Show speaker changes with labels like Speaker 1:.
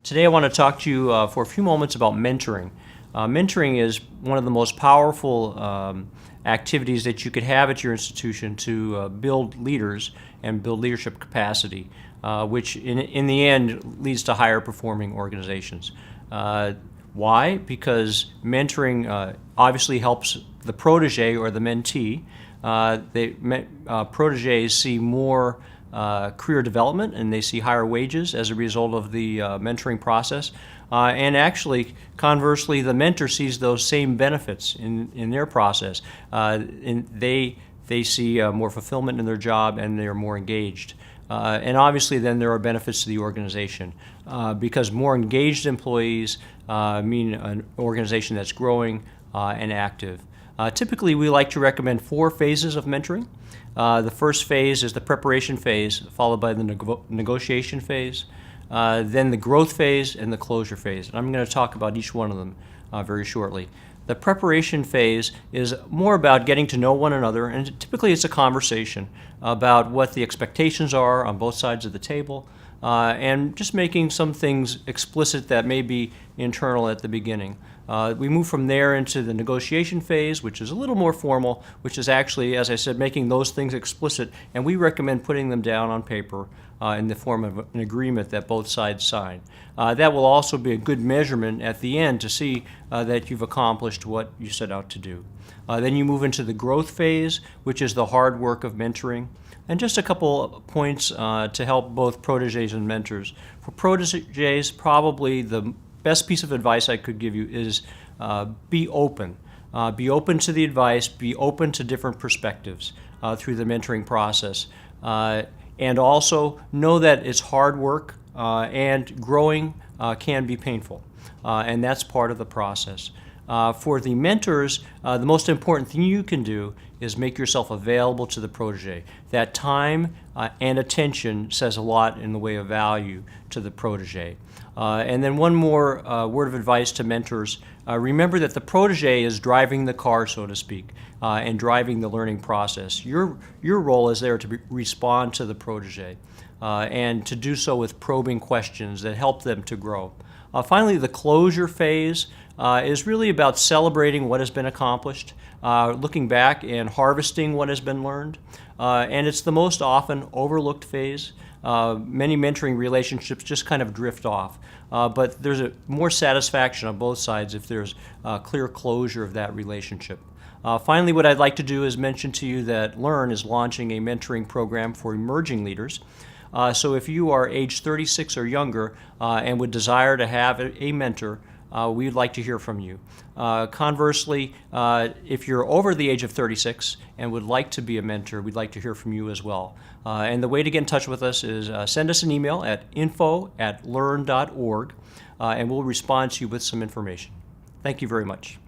Speaker 1: Today I want to talk to you for a few moments about mentoring. Mentoring is one of the most powerful activities that you could have at your institution to build leaders and build leadership capacity, which in the end leads to higher performing organizations. Why? Because mentoring obviously helps the protege or the mentee. Proteges see more career development, and they see higher wages as a result of the mentoring process. And actually, conversely, the mentor sees those same benefits in their process. They see more fulfillment in their job, and they're more engaged. And obviously, then there are benefits to the organization because more engaged employees mean an organization that's growing and active. Typically, we like to recommend 4 phases of mentoring. The first phase is the preparation phase, followed by the negotiation phase, then the growth phase, and the closure phase. And I'm going to talk about each one of them very shortly. The preparation phase is more about getting to know one another, and typically it's a conversation about what the expectations are on both sides of the table, and just making some things explicit that may be internal at the beginning. We move from there into the negotiation phase, which is a little more formal, which is actually, as I said, making those things explicit, and we recommend putting them down on paper in the form of an agreement that both sides sign. That will also be a good measurement at the end to see that you've accomplished what you set out to do. Then you move into the growth phase, which is the hard work of mentoring. And just a couple points to help both proteges and mentors. For proteges, probably the best piece of advice I could give you is be open. Be open to the advice, be open to different perspectives through the mentoring process. And also know that it's hard work and growing can be painful. And that's part of the process. For the mentors, the most important thing you can do is make yourself available to the protege. That time and attention says a lot in the way of value to the protege. And then one more word of advice to mentors. Remember that the protege is driving the car, so to speak, and driving the learning process. Your role is there to respond to the protege and to do so with probing questions that help them to grow. Finally, the closure phase is really about celebrating what has been accomplished, looking back and harvesting what has been learned. And it's the most often overlooked phase. Many mentoring relationships just kind of drift off. But there's more satisfaction on both sides if there's clear closure of that relationship. Finally, what I'd like to do is mention to you that Learn is launching a mentoring program for emerging leaders. So if you are age 36 or younger and would desire to have a mentor, we'd like to hear from you. Conversely, if you're over the age of 36 and would like to be a mentor, we'd like to hear from you as well. And the way to get in touch with us is send us an email at info@learn.org, and we'll respond to you with some information. Thank you very much.